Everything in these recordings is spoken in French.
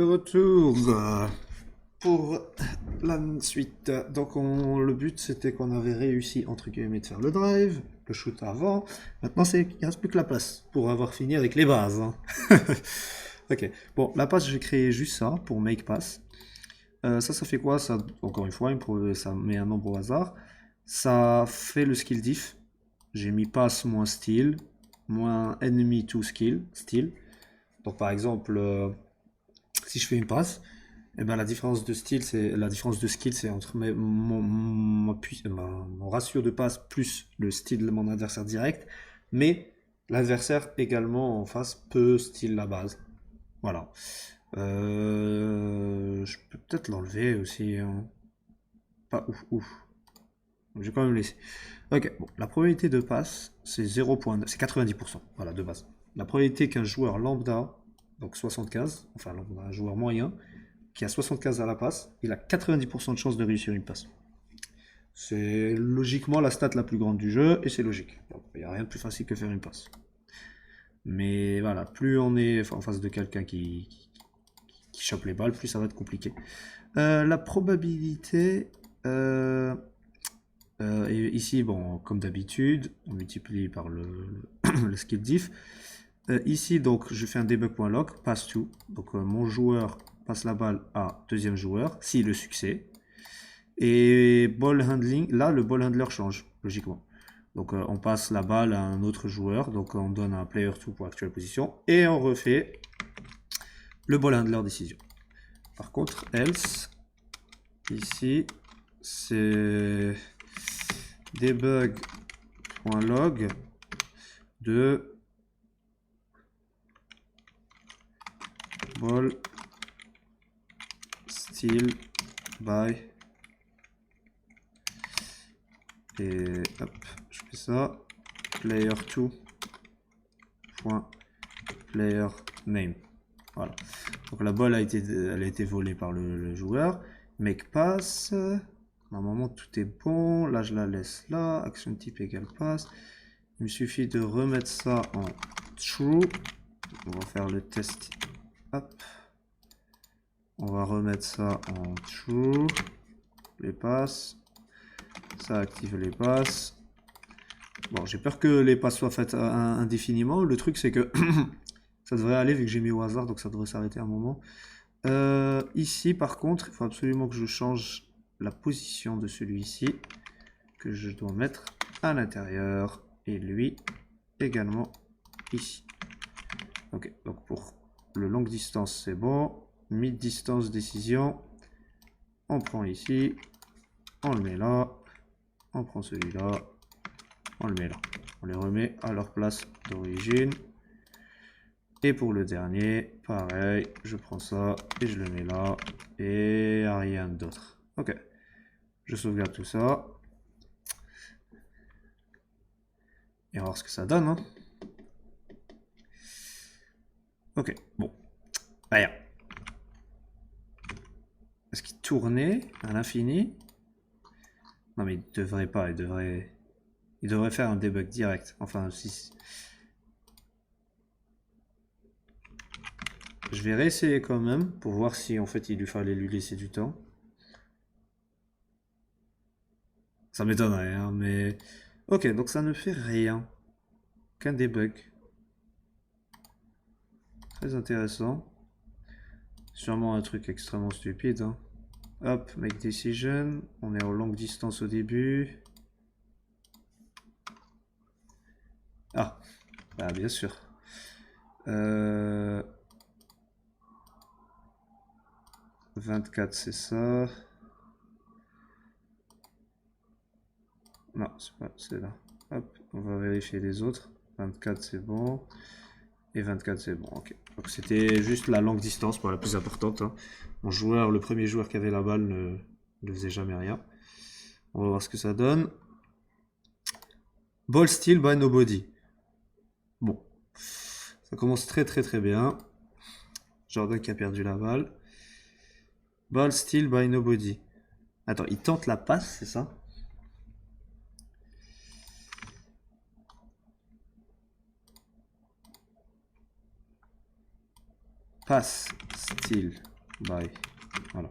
De retour pour la suite. Donc le but c'était qu'on avait réussi entre guillemets de faire le drive, le shoot avant. Maintenant il reste plus que la passe pour avoir fini avec les bases. Hein. Ok. Bon, la passe, j'ai créé juste ça pour make pass. Ça fait quoi? Ça, encore une fois, ça met un nombre au hasard. Ça fait le skill diff. J'ai mis pass moins steal, moins enemy to skill, steal. Donc par exemple, si je fais une passe, eh ben, la différence de skill, c'est entre mon ratio de passe plus le style de mon adversaire direct. Mais l'adversaire également en face peut style la base. Voilà. Je peux peut-être l'enlever aussi. Hein. Pas ouf, ouf. Je vais quand même laisser. Ok, bon, la probabilité de passe, c'est 0,9, c'est 90%, voilà, de base. La probabilité qu'un joueur lambda, donc 75, enfin un joueur moyen, qui a 75 à la passe, il a 90% de chance de réussir une passe. C'est logiquement la stat la plus grande du jeu, et c'est logique. Il n'y a rien de plus facile que faire une passe. Mais voilà, plus on est en face de quelqu'un qui chope les balles, plus ça va être compliqué. La probabilité... et ici, bon, comme d'habitude, on multiplie par le skill diff. Ici, donc, je fais un debug.log, pass to. Donc, mon joueur passe la balle à deuxième joueur, si le succès. Et ball handling, là, le ball handler change, logiquement. Donc, on passe la balle à un autre joueur. Donc, on donne un player 2 pour actuelle position. Et on refait le ball handler décision. Par contre, else, ici, c'est debug.log de ball steal by, et hop, je fais ça, player2 player name. Voilà. Donc la balle elle a été volée par le joueur. Make pass. Normalement tout est bon. Là je la laisse là. Action type égale pass. Il me suffit de remettre ça en true. On va faire le test. Hop. On va remettre ça en true. Les passes. Ça active les passes. Bon, j'ai peur que les passes soient faites indéfiniment. Le truc c'est que ça devrait aller vu que j'ai mis au hasard, donc ça devrait s'arrêter à un moment. Ici, par contre, il faut absolument que je change la position de celui-ci, que je dois mettre à l'intérieur, et lui également ici. Ok, donc pour le longue distance, c'est bon. Mid distance, décision. On prend ici, on le met là, on prend celui-là, on le met là. On les remet à leur place d'origine. Et pour le dernier, pareil, je prends ça et je le mets là. Et rien d'autre. Ok. Je sauvegarde tout ça. Et on va voir ce que ça donne. Hein. Ok, bon. Rien. Est-ce qu'il tournait à l'infini? Non mais il devrait pas, il devrait faire un debug direct. Enfin, si... Je vais réessayer quand même pour voir si en fait il lui fallait lui laisser du temps. Ça m'étonnerait, hein, mais... Ok, donc ça ne fait rien. Qu'un debug. Très intéressant. Sûrement un truc extrêmement stupide. Hein. Hop, make decision. On est en longue distance au début. Ah, bah bien sûr. 24 c'est ça. Non, c'est pas, c'est là. Hop, on va vérifier les autres. 24 c'est bon. Et 24 c'est bon, ok. Donc c'était juste la longue distance pour la plus importante. Hein. Mon joueur, le premier joueur qui avait la balle ne faisait jamais rien. On va voir ce que ça donne. Ball steal by nobody. Bon. Ça commence très très très bien. Jordan qui a perdu la balle. Ball steal by nobody. Attends, il tente la passe, c'est ça? Pass steal by. Voilà.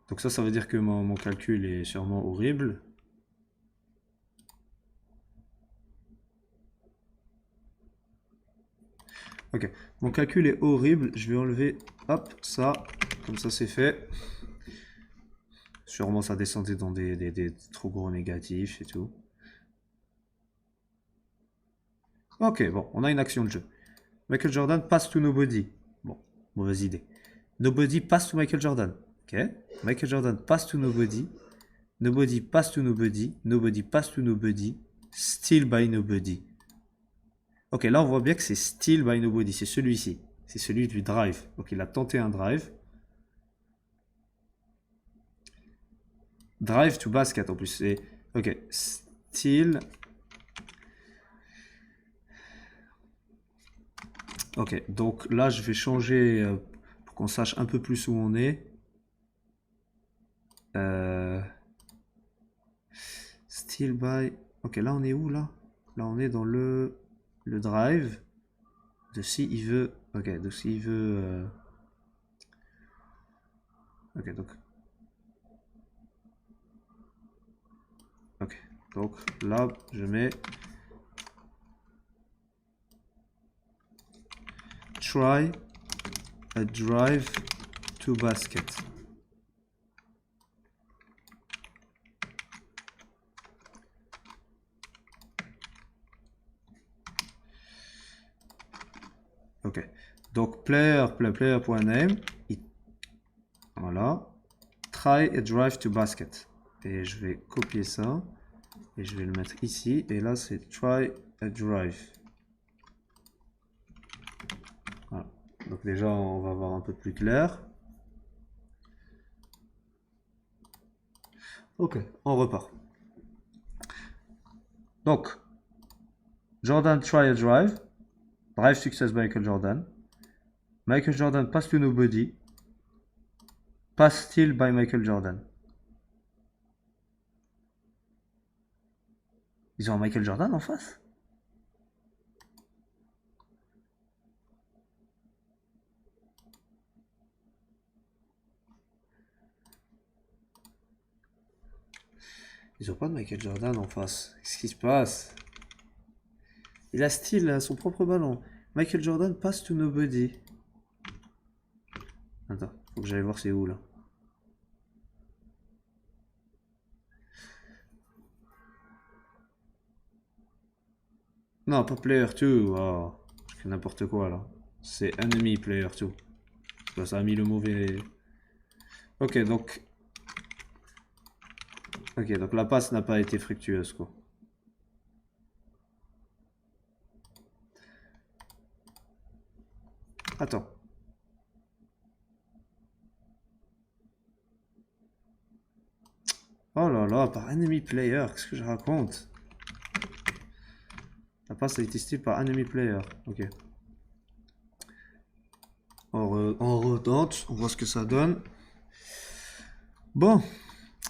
Donc ça veut dire que mon calcul est sûrement horrible. Ok, mon calcul est horrible. Je vais enlever, hop, ça. Comme ça, c'est fait. Sûrement, ça descendait dans des trop gros négatifs et tout. Ok, bon, on a une action de jeu. Michael Jordan pass to nobody. Bon, mauvaise idée. Nobody pass to Michael Jordan. Ok, Michael Jordan pass to nobody. Nobody pass to nobody. Nobody pass to nobody. Still by nobody. Ok, là on voit bien que c'est still by nobody. C'est celui-ci. C'est celui du drive. Donc il a tenté un drive. Drive to basket en plus. C'est ok, still. Ok, donc là je vais changer pour qu'on sache un peu plus où on est. Still by. Ok, là on est où là? Là on est dans le drive de si il veut. Ok, donc s'il veut. Ok, donc. Ok, donc là je mets try a drive to basket. Ok, donc player.name, voilà, try a drive to basket. Et je vais copier ça et je vais le mettre ici. Et là c'est try a drive. Voilà. Donc déjà on va voir un peu plus clair. Ok, on repart. Donc, Jordan try a drive. Drive success by Michael Jordan. Michael Jordan pass to nobody. Pass still by Michael Jordan. Ils ont un Michael Jordan en face? Ils ont pas de Michael Jordan en face. Qu'est-ce qui se passe? Il a style son propre ballon. Michael Jordan pass to nobody. Attends, faut que j'aille voir c'est où là. Non, pas player 2. Oh, je fais n'importe quoi là. C'est enemy player 2. Ça a mis le mauvais. Ok, donc. Ok, donc la passe n'a pas été fructueuse quoi. Attends. Oh là là, par enemy player, qu'est-ce que je raconte? La passe a été style par enemy player. Ok. On retente, on voit ce que ça donne. Bon,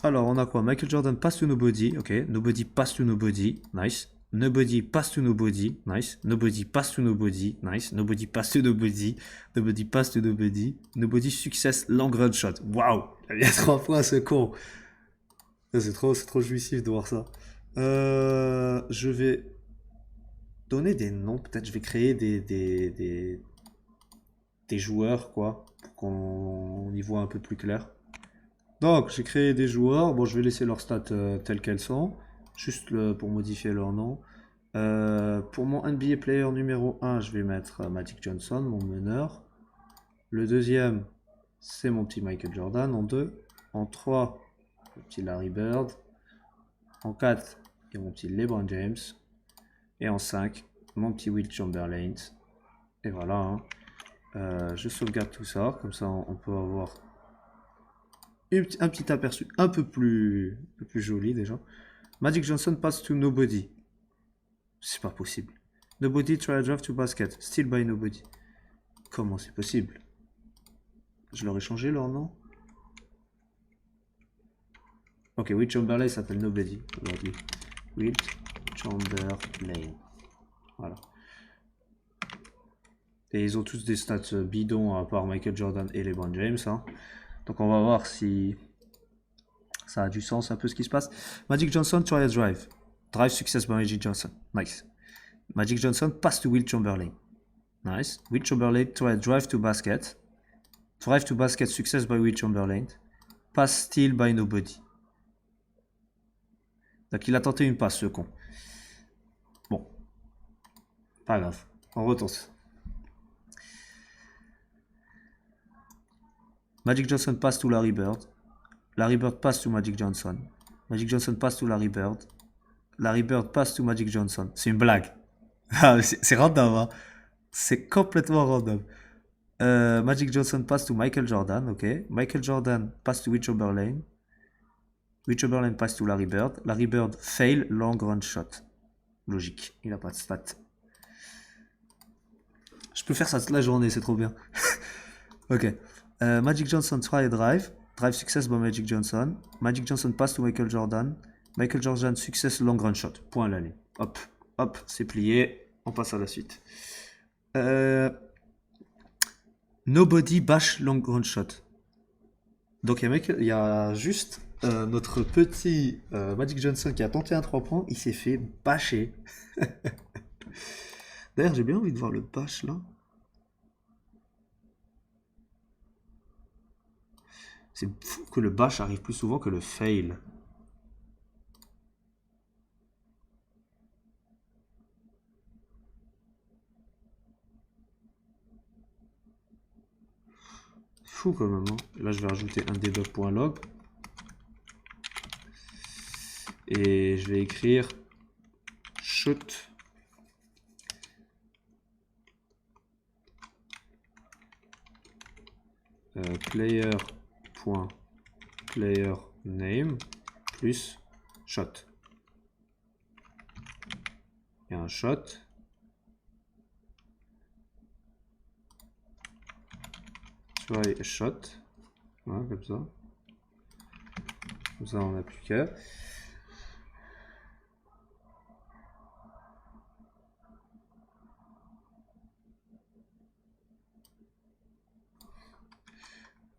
alors on a quoi? Michael Jordan pass to nobody, ok. Nobody pass to nobody, nice. Nobody pass to nobody, nice. Nobody pass to nobody, nice. Nobody pass to nobody. Nobody pass to nobody. Nobody success long run shot. Waouh! Il y a 3 points, ce con. C'est trop jouissif de voir ça. Je vais donner des noms. Peut-être je vais créer des joueurs, quoi, pour qu'on y voit un peu plus clair. Donc, j'ai créé des joueurs. Bon, je vais laisser leurs stats telles qu'elles sont, juste pour modifier leur nom. Pour mon NBA player numéro 1, je vais mettre Magic Johnson, mon meneur. Le deuxième, c'est mon petit Michael Jordan en 2. En 3, le petit Larry Bird. En 4, il y a mon petit LeBron James. Et en 5, mon petit Will Chamberlain. Et voilà. Hein. Je sauvegarde tout ça, comme ça on peut avoir un petit aperçu un peu plus joli déjà. Magic Johnson pass to nobody. C'est pas possible. Nobody try a drive to basket. Still by nobody. Comment c'est possible? Je leur ai changé leur nom. Ok, Will Chamberlain s'appelle Nobody. Will Chamberlain. Voilà. Et ils ont tous des stats bidons à part Michael Jordan et LeBron James. Hein. Donc on va voir si ça a du sens un peu ce qui se passe. Magic Johnson, try a drive. Drive success by Magic Johnson. Nice. Magic Johnson pass to Will Chamberlain. Nice. Will Chamberlain try a drive to basket. Drive to basket success by Will Chamberlain. Pass steal by nobody. Donc il a tenté une passe, ce con. Bon. Pas grave. On retente. Magic Johnson pass to Larry Bird. Larry Bird pass to Magic Johnson. Magic Johnson pass to Larry Bird. Larry Bird pass to Magic Johnson. C'est une blague. C'est random, hein. C'est complètement random. Magic Johnson pass to Michael Jordan, ok. Michael Jordan pass to Will Chamberlain. Will Chamberlain pass to Larry Bird. Larry Bird fail long run shot. Logique, il a pas de stats. Je peux faire ça toute la journée, c'est trop bien. Ok. Magic Johnson try a drive. Drive success by Magic Johnson. Magic Johnson pass to Michael Jordan. Michael Jordan success long run shot. Point à la ligne. Hop, hop, c'est plié. On passe à la suite. Nobody bash long run shot. Donc il y a juste notre petit Magic Johnson qui a tenté un 3 points. Il s'est fait bâcher. D'ailleurs, j'ai bien envie de voir le bash là. C'est fou que le bash arrive plus souvent que le fail. Fou quand même. Hein. Là, je vais rajouter un debug.log. Et je vais écrire shoot player.playerName plus shot. Il y a un shot. Try a shot. Voilà, comme ça. Comme ça, on n'a plus qu'à.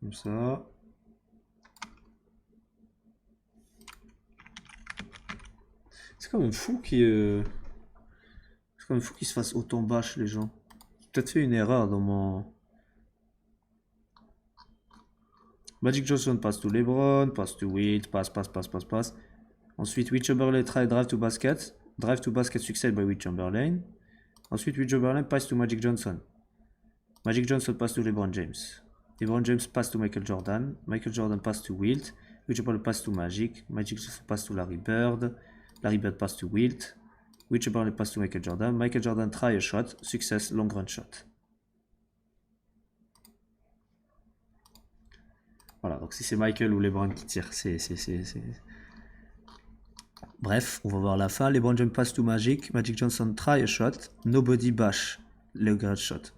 Comme ça. C'est quand même fou c'est quand même fou qu'ils se fassent autant bâche les gens. J'ai peut-être fait une erreur dans mon... Magic Johnson passe to LeBron, passe to Wilt, passe. Ensuite, Will Chamberlain try drive to basket. Drive to basket success by Will Chamberlain. Ensuite, Will Chamberlain pass to Magic Johnson. Magic Johnson pass to LeBron James. LeBron James pass to Michael Jordan. Michael Jordan pass to Wilt. Will Chamberlain pass to Magic. Magic Johnson pass to Larry Bird. Larry Bird pass to Wilt. Will Chamberlain pass to Michael Jordan. Michael Jordan try a shot. Success, long run shot. Voilà, donc si c'est Michael ou LeBron qui tire, c'est... Bref, on va voir la fin. LeBron James pass to Magic. Magic Johnson try a shot. Nobody bash le grand shot.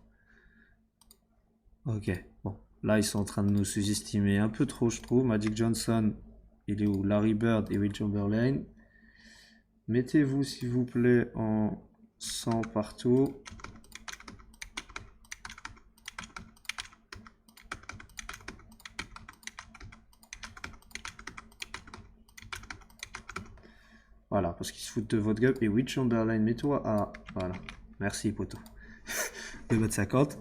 Ok, bon. Là, ils sont en train de nous sous-estimer un peu trop, je trouve. Magic Johnson, il est où? Larry Bird et Will Chamberlain. Mettez-vous, s'il vous plaît, en 100 partout. Voilà, parce qu'ils se foutent de votre gueule. Et Will Chamberlain, mets-toi à... Voilà. Merci, poteau. 2,50 m.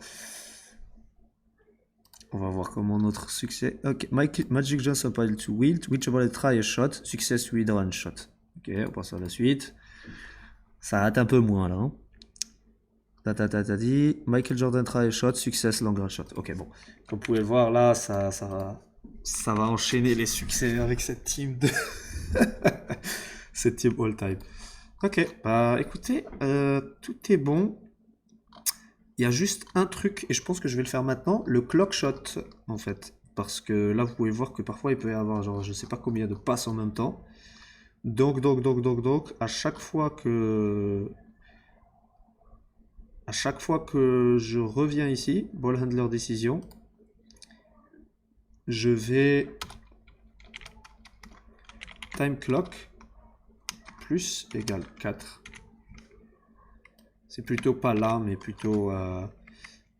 On va voir comment notre succès... Ok, Magic Johnson pass to Wilt. Will Chamberlain try a shot. Success with run shot. Ok, on passe à la suite. Ça rate un peu moins, là. Hein. Michael Jordan try a shot. Success long run shot. Ok, bon. Comme vous pouvez le voir, là, ça va enchaîner les succès avec cette team de... cette team all time. Ok, bah écoutez, tout est bon. Il y a juste un truc, et je pense que je vais le faire maintenant, le clock shot, en fait. Parce que là, vous pouvez voir que parfois, il peut y avoir, genre, je sais pas combien de passes en même temps. Donc, à chaque fois que je reviens ici, ball handler décision, je vais time clock plus égale 4. C'est plutôt pas là, mais plutôt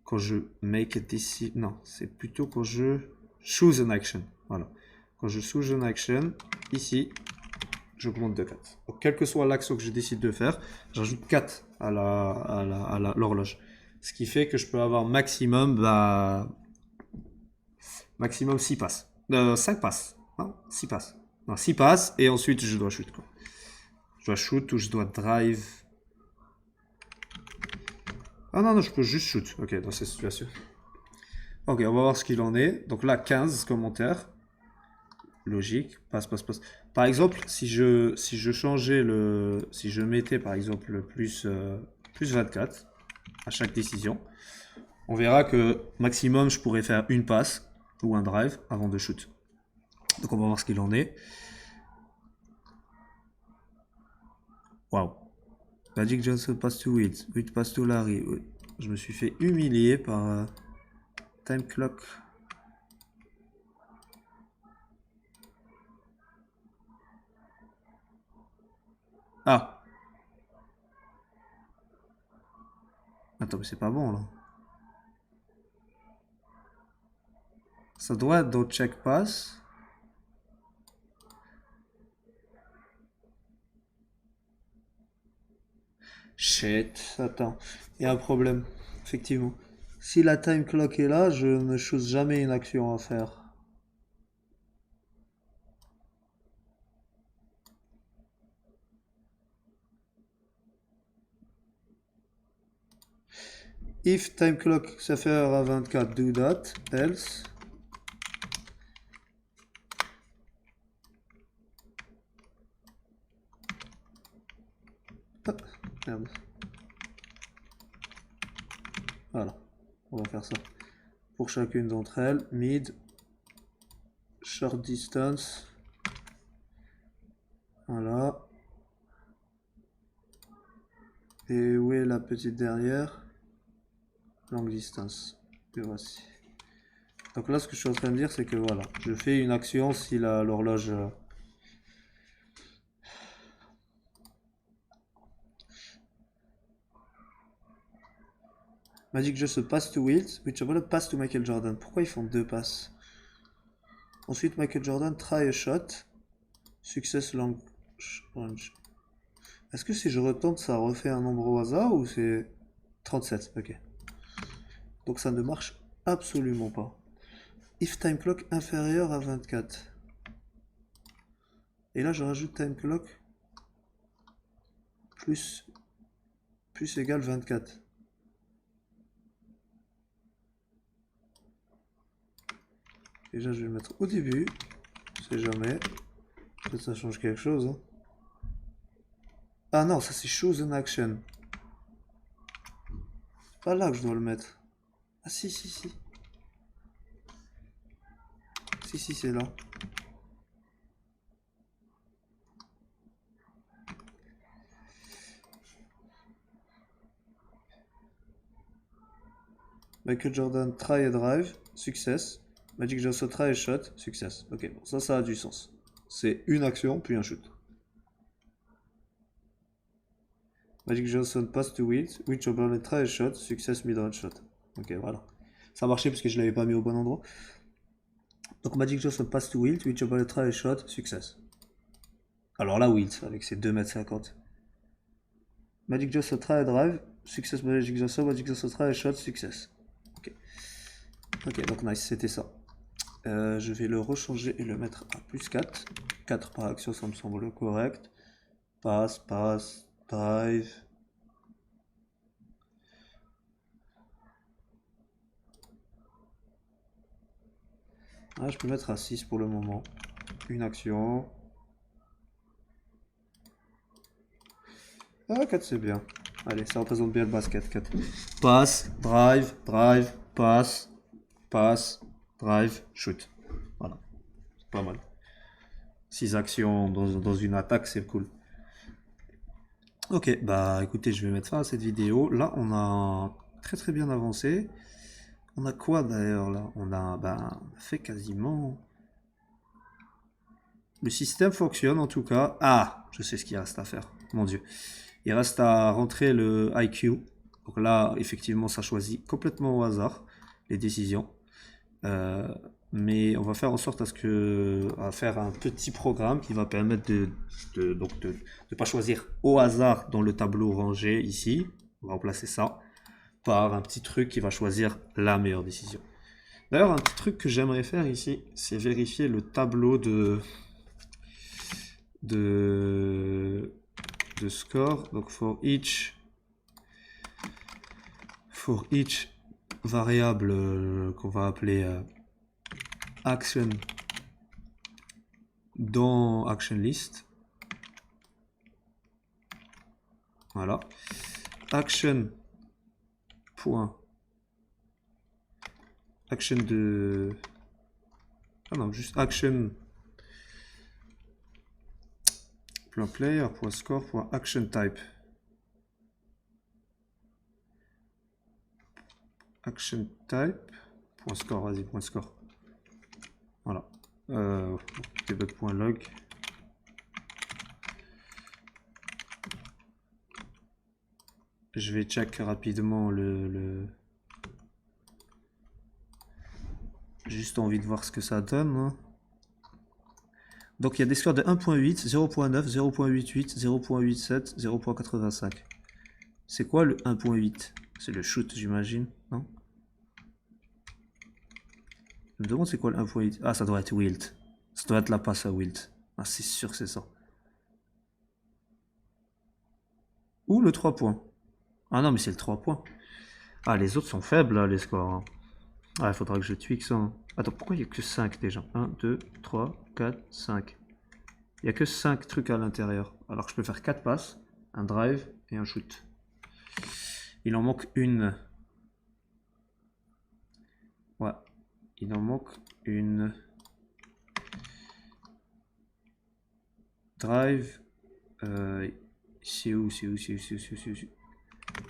quand je make a decision. Non, c'est plutôt quand je choose an action. Voilà. Quand je choose an action, ici, j'augmente de 4. Donc, quelle que soit l'action que je décide de faire, j'ajoute 4 à l'horloge. Ce qui fait que je peux avoir maximum, maximum 6 passes. 5 passes. Non, 6 passes. Non, 6 passes et ensuite je dois shoot. Quoi. Je dois shoot ou je dois drive. Ah non, non, je peux juste shoot. Ok, dans cette situation. Ok, on va voir ce qu'il en est. Donc là, 15 commentaires. Logique. Passe, passe, passe. Par exemple, si je changeais le... Si je mettais par exemple le plus 24 à chaque décision, on verra que maximum je pourrais faire une passe ou un drive avant de shoot. Donc on va voir ce qu'il en est. Waouh. Magic Johnson pass to Wilt. Wilt pass to Larry. Je me suis fait humilier par Time Clock. Ah. Attends, mais c'est pas bon là. Ça doit être dans check pass. Shit, attends, il y a un problème, effectivement. Si la time clock est là, je ne choose jamais une action à faire. If time clock s'affaire à 24, do that, else. Ah, merde. Voilà, on va faire ça. Pour chacune d'entre elles, mid, short distance. Voilà. Et où est la petite derrière? Long distance. Et voici. Donc là, ce que je suis en train de dire, c'est que voilà, je fais une action si l'horloge... Magic Just pass to Wilt, which a pass to Michael Jordan. Pourquoi ils font deux passes? Ensuite, Michael Jordan try a shot. Success long range. Est-ce que si je retente, ça refait un nombre au hasard ou c'est 37? Ok. Donc ça ne marche absolument pas. If time clock inférieur à 24. Et là, je rajoute time clock plus égale 24. Déjà, je vais le mettre au début. Je sais jamais. Peut-être ça change quelque chose. Hein. Ah non, ça c'est choose an action. C'est pas là que je dois le mettre. Ah si, si, si. Si, si, c'est là. Michael Jordan try a drive, success. Magic Johnson try a shot, success. Ok, bon, ça a du sens. C'est une action, puis un shoot. Magic Johnson pass to Wilt, which Oberlin try a shot, success mid-range shot. Ok, voilà. Ça a marché parce que je l'avais pas mis au bon endroit. Donc Magic Johnson pass to Wilt, which Oberlin try a shot, success. Alors là, Wilt, avec ses 2,50 m. Magic Johnson try a drive, success Magic Johnson try a shot, success. Ok. Ok, donc nice, c'était ça. Je vais le rechanger et le mettre à plus 4. 4 par action, ça me semble correct. Passe, passe, drive. Ah, je peux mettre à 6 pour le moment. Une action. Ah, 4 c'est bien. Allez, ça représente bien le basket. 4. Passe, drive, drive, passe, passe, drive, shoot. Voilà. C'est pas mal. 6 actions dans une attaque, c'est cool. Ok, bah écoutez, je vais mettre fin à cette vidéo. Là, on a très très bien avancé. On a quoi d'ailleurs là? On a fait quasiment... Le système fonctionne en tout cas. Ah, je sais ce qu'il reste à faire. Mon Dieu. Il reste à rentrer le IQ. Donc là, effectivement, ça choisit complètement au hasard les décisions. Mais on va faire en sorte à faire un petit programme qui va permettre de ne pas choisir au hasard dans le tableau rangé ici. On va remplacer ça par un petit truc qui va choisir la meilleure décision. D'ailleurs, un petit truc que j'aimerais faire ici, c'est vérifier le tableau de score. Donc for each variable qu'on va appeler action dans action list. Voilà. Action point action de non, juste action point player point score point action type. Action type point score, vas-y, point score. Voilà. Debug.log. Je vais check rapidement juste envie de voir ce que ça donne. Hein. Donc il y a des scores de 1.8, 0.9, 0.88, 0.87, 0.85. C'est quoi le 1.8? C'est le shoot, j'imagine, non? Je me demande c'est quoi le 1.8. Ah, ça doit être wilt. Ça doit être la passe à wilt. Ah, c'est sûr que c'est ça. Ou le 3 points. Ah non, mais c'est le 3 points. Ah, les autres sont faibles, là, les scores. Hein. Ah, il faudra que je tweak ça. Hein. Attends, pourquoi il n'y a que 5 déjà? 1, 2, 3, 4, 5. Il n'y a que 5 trucs à l'intérieur. Alors que je peux faire 4 passes, un drive et un shoot. Il en manque une. Ouais. Il en manque une. Drive. C'est où?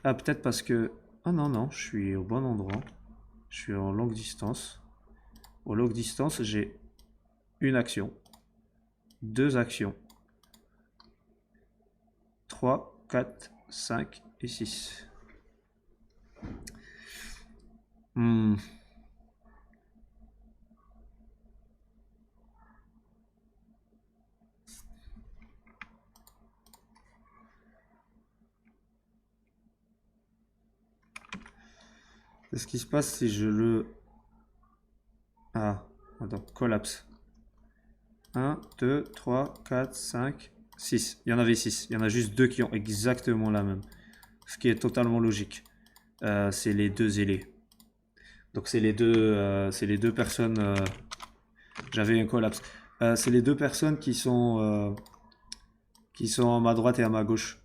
Ah, peut-être parce que... Ah non, non, je suis au bon endroit. Je suis en longue distance. Au longue distance, j'ai une action. 2 actions. 3, 4, 5 et 6. Qu'est-ce qui se passe si je le... Ah, attends, collapse. 1, 2, 3, 4, 5, 6. Il y en avait 6. Il y en a juste 2 qui ont exactement la même. Ce qui est totalement logique. C'est les 2 ailés. Donc c'est les deux personnes... J'avais un collapse. C'est les 2 personnes qui sont à ma droite et à ma gauche.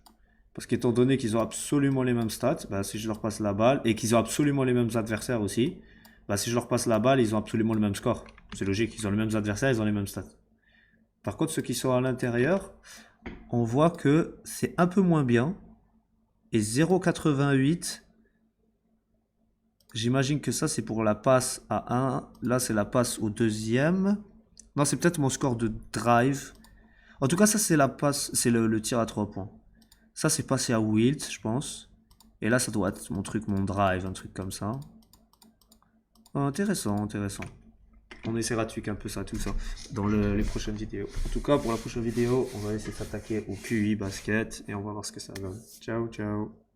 Parce qu'étant donné qu'ils ont absolument les mêmes stats, bah, si je leur passe la balle, et qu'ils ont absolument les mêmes adversaires aussi, bah, si je leur passe la balle, ils ont absolument le même score. C'est logique, ils ont les mêmes adversaires, ils ont les mêmes stats. Par contre, ceux qui sont à l'intérieur, on voit que c'est un peu moins bien. Et 0,88, j'imagine que ça c'est pour la passe à 1. Là c'est la passe au deuxième. Non, c'est peut-être mon score de drive. En tout cas, ça c'est la passe, c'est le tir à 3 points. Ça c'est passé à wilt, je pense. Et là ça doit être mon truc, mon drive, un truc comme ça. Oh, intéressant, intéressant. On essaiera de tweaker un peu ça, tout ça, dans les prochaines vidéos. En tout cas, pour la prochaine vidéo, on va essayer de s'attaquer au QI basket et on va voir ce que ça donne. Ciao, ciao.